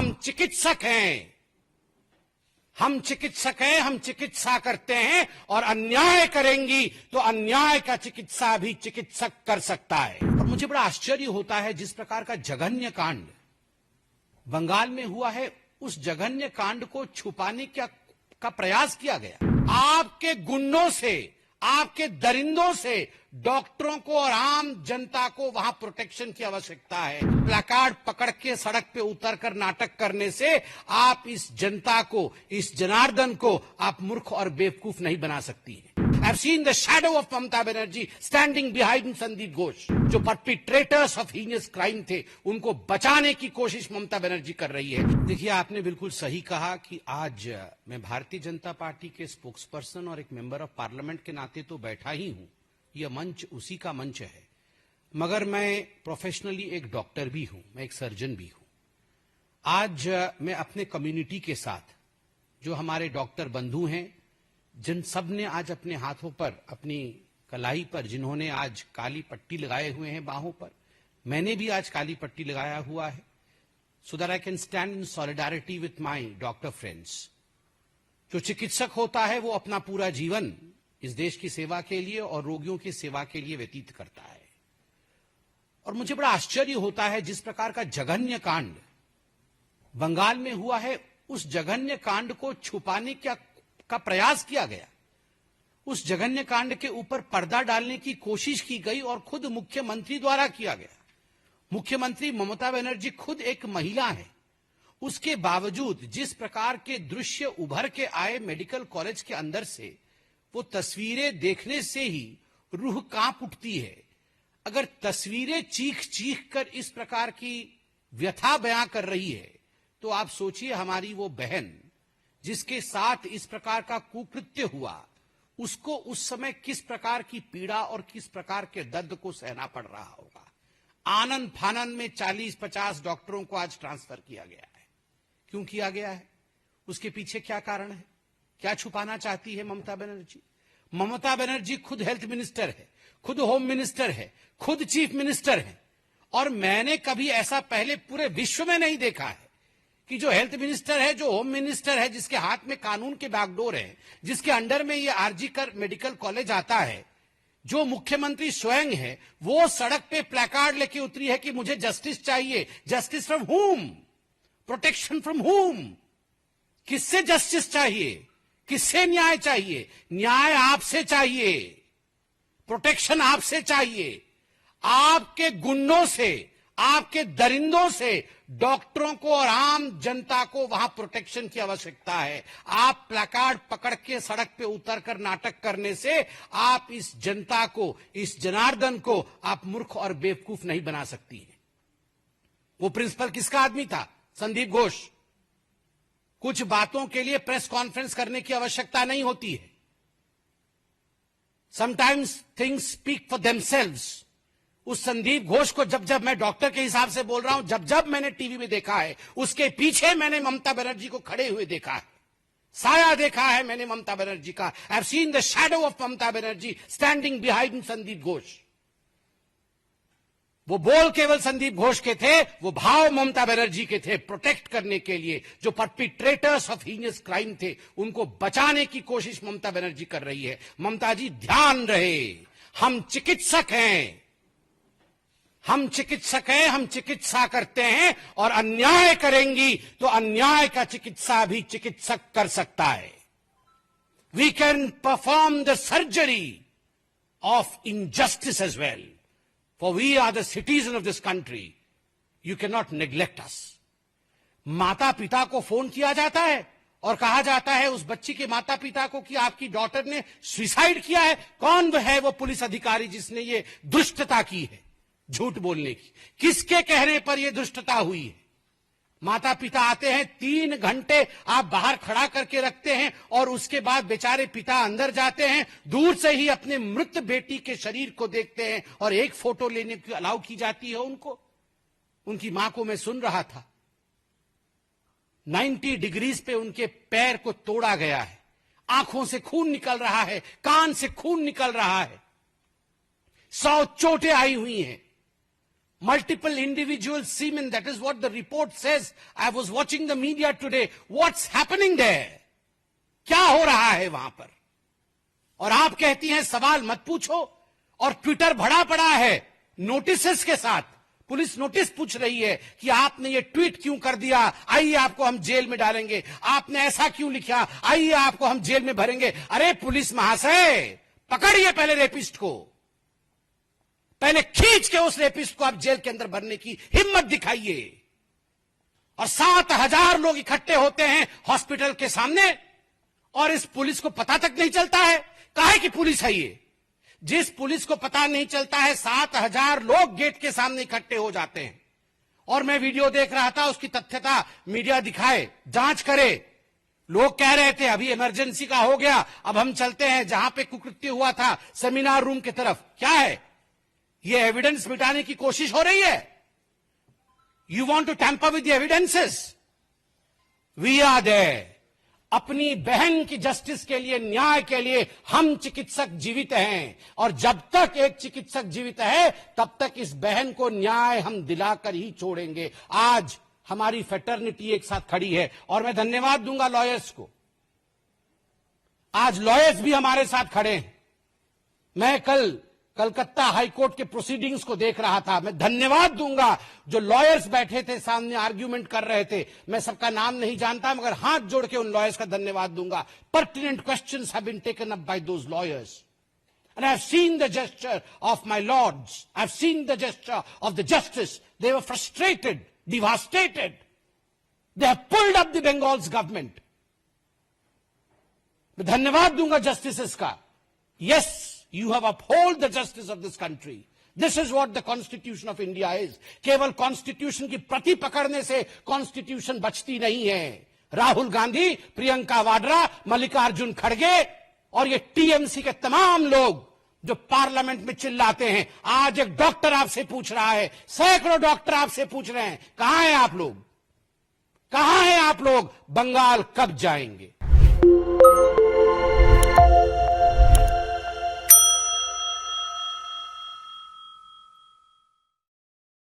हम चिकित्सक हैं, हम चिकित्सा करते हैं और अन्याय करेंगी तो अन्याय का चिकित्सा भी चिकित्सक कर सकता है। और मुझे बड़ा आश्चर्य होता है जिस प्रकार का जघन्य कांड बंगाल में हुआ है, उस जघन्य कांड को छुपाने का प्रयास किया गया। आपके गुंडों से, आपके दरिंदों से डॉक्टरों को और आम जनता को वहां प्रोटेक्शन की आवश्यकता है। प्लैकार्ड पकड़ के सड़क पे उतरकर नाटक करने से आप इस जनता को, इस जनार्दन को आप मूर्ख और बेवकूफ नहीं बना सकती हैं। I've seen the shadow of Mamata Banerjee standing behind Sandeep Ghosh, जो perpetrators of heinous crime थे, उनको बचाने की कोशिश ममता बनर्जी कर रही है। देखिए, आपने बिल्कुल सही कहा कि आज मैं भारतीय जनता पार्टी के स्पोक्स पर्सन और एक मेंबर ऑफ पार्लियामेंट के नाते तो बैठा ही हूं, यह मंच उसी का मंच है, मगर मैं प्रोफेशनली एक डॉक्टर भी हूं, मैं एक सर्जन भी हूं। आज मैं अपने कम्युनिटी के साथ, जो हमारे डॉक्टर बंधु हैं, जिन सब ने आज अपने हाथों पर, अपनी कलाई पर, जिन्होंने आज काली पट्टी लगाए हुए हैं बाहों पर, मैंने भी आज काली पट्टी लगाया हुआ है, so that I can stand in solidarity with my doctor friends. जो चिकित्सक होता है वो अपना पूरा जीवन इस देश की सेवा के लिए और रोगियों की सेवा के लिए व्यतीत करता है। और मुझे बड़ा आश्चर्य होता है जिस प्रकार का जघन्य कांड बंगाल में हुआ है, उस जघन्य कांड को छुपाने का प्रयास किया गया। उस जघन्य कांड के ऊपर पर्दा डालने की कोशिश की गई और खुद मुख्यमंत्री द्वारा किया गया। मुख्यमंत्री ममता बनर्जी खुद एक महिला है, उसके बावजूद जिस प्रकार के दृश्य उभर के आए मेडिकल कॉलेज के अंदर से, वो तस्वीरें देखने से ही रूह कांप उठती है। अगर तस्वीरें चीख चीख कर इस प्रकार की व्यथा बयां कर रही है, तो आप सोचिए हमारी वो बहन जिसके साथ इस प्रकार का कुकृत्य हुआ, उसको उस समय किस प्रकार की पीड़ा और किस प्रकार के दर्द को सहना पड़ रहा होगा। आनन फानन में 40-50 डॉक्टरों को आज ट्रांसफर किया गया है। क्यों किया गया है? उसके पीछे क्या कारण है? क्या छुपाना चाहती है ममता बनर्जी? ममता बनर्जी खुद हेल्थ मिनिस्टर है, खुद होम मिनिस्टर है, खुद चीफ मिनिस्टर है, और मैंने कभी ऐसा पहले पूरे विश्व में नहीं देखा है कि जो हेल्थ मिनिस्टर है, जो होम मिनिस्टर है, जिसके हाथ में कानून के बागडोर है, जिसके अंडर में ये आरजी कर मेडिकल कॉलेज आता है, जो मुख्यमंत्री स्वयं है, वो सड़क पे प्लैकार्ड लेके उतरी है कि मुझे जस्टिस चाहिए। जस्टिस फ्रॉम हुम? प्रोटेक्शन फ्रॉम हुम? किससे जस्टिस चाहिए? किससे न्याय चाहिए? न्याय आपसे चाहिए, प्रोटेक्शन आपसे चाहिए। आपके गुंडों से, आपके दरिंदों से डॉक्टरों को और आम जनता को वहां प्रोटेक्शन की आवश्यकता है। आप प्लैकार्ड पकड़ के सड़क पे उतरकर नाटक करने से आप इस जनता को, इस जनार्दन को आप मूर्ख और बेवकूफ नहीं बना सकती हैं। वो प्रिंसिपल किसका आदमी था? संदीप घोष। कुछ बातों के लिए प्रेस कॉन्फ्रेंस करने की आवश्यकता नहीं होती है। Sometimes things speak for themselves. उस संदीप घोष को जब मैं डॉक्टर के हिसाब से बोल रहा हूं, जब मैंने टीवी में देखा है, उसके पीछे मैंने ममता बनर्जी को खड़े हुए देखा है, साया देखा है मैंने ममता बनर्जी का। I have seen the shadow of Mamata Banerjee standing behind Sandeep Ghosh. वो बोल केवल संदीप घोष के थे, वो भाव ममता बनर्जी के थे, प्रोटेक्ट करने के लिए। जो परपिट्रेटर्स ऑफ हीनियस क्राइम थे, उनको बचाने की कोशिश ममता बनर्जी कर रही है। ममता जी, ध्यान रहे, हम चिकित्सक हैं, हम चिकित्सा करते हैं और अन्याय करेंगी तो अन्याय का चिकित्सा भी चिकित्सक कर सकता है। We can perform the surgery of injustice as well, for we are the citizen of this country. You can not neglect us. माता पिता को फोन किया जाता है और कहा जाता है उस बच्ची के माता पिता को कि आपकी डॉटर ने सुसाइड किया है। कौन है वो पुलिस अधिकारी जिसने ये दुष्टता की है, झूठ बोलने की? किसके कहने पर यह दुष्टता हुई है? माता पिता आते हैं, 3 घंटे आप बाहर खड़ा करके रखते हैं और उसके बाद बेचारे पिता अंदर जाते हैं, दूर से ही अपने मृत बेटी के शरीर को देखते हैं और एक फोटो लेने की अलाउ की जाती है उनको। उनकी मां को मैं सुन रहा था, 90 डिग्रीज पे उनके पैर को तोड़ा गया है, आंखों से खून निकल रहा है, कान से खून निकल रहा है, 100 चोटें आई हुई हैं। multiple individual seamen. That is what the report says. I was watching the media today. What's happening there? क्या हो रहा है वहां पर? और आप कहती हैं सवाल मत पूछो, और ट्विटर भरा पड़ा है नोटिसेस के साथ। पुलिस नोटिस पूछ रही है कि आपने ये ट्वीट क्यों कर दिया, आइए आपको हम जेल में डालेंगे। आपने ऐसा क्यों लिखा, आइए आपको हम जेल में भरेंगे। अरे पुलिस महाशय, पकड़िए पहले रेपिस्ट को, पहले खींच के उस रेपिस्ट को आप जेल के अंदर भरने की हिम्मत दिखाइए। और 7,000 लोग इकट्ठे होते हैं हॉस्पिटल के सामने, और इस पुलिस को पता तक नहीं चलता है काहे की पुलिस है ये। जिस पुलिस को पता नहीं चलता है, 7,000 लोग गेट के सामने इकट्ठे हो जाते हैं। और मैं वीडियो देख रहा था, उसकी तथ्यता मीडिया दिखाए, जांच करे। लोग कह रहे थे अभी इमरजेंसी का हो गया, अब हम चलते हैं जहां पे कुकृत्य हुआ था सेमिनार रूम की तरफ। क्या है ये? एविडेंस मिटाने की कोशिश हो रही है। You want to tamper with the evidences. We are there. अपनी बहन की जस्टिस के लिए, न्याय के लिए हम चिकित्सक जीवित हैं, और जब तक एक चिकित्सक जीवित है तब तक इस बहन को न्याय हम दिलाकर ही छोड़ेंगे। आज हमारी फेटर्निटी एक साथ खड़ी है, और मैं धन्यवाद दूंगा लॉयर्स को। आज लॉयर्स भी हमारे साथ खड़े हैं। मैं कल कलकत्ता हाईकोर्ट के प्रोसीडिंग्स को देख रहा था। मैं धन्यवाद दूंगा जो लॉयर्स बैठे थे सामने, आर्ग्यूमेंट कर रहे थे। मैं सबका नाम नहीं जानता, मगर हाथ जोड़ के उन लॉयर्स का धन्यवाद दूंगा। Pertinent questions have been taken up by those lawyers, and I have seen the gesture of my lords, I have seen the gesture of the justice. They were frustrated, devastated, they have pulled up the Bengal's government. मैं धन्यवाद दूंगा justices का। Yes, you have upheld the justice of this country. This is what the Constitution of India is. केवल constitution की प्रति पकड़ने से constitution बचती नहीं है। राहुल गांधी, प्रियंका वाड्रा, मल्लिकार्जुन खड़गे और ये टीएमसी के तमाम लोग जो पार्लियामेंट में चिल्लाते हैं। आज एक डॉक्टर आपसे पूछ रहा है, सैकड़ों डॉक्टर आपसे पूछ रहे हैं, कहां हैं आप लोग, कहां हैं आप लोग, बंगाल कब जाएंगे?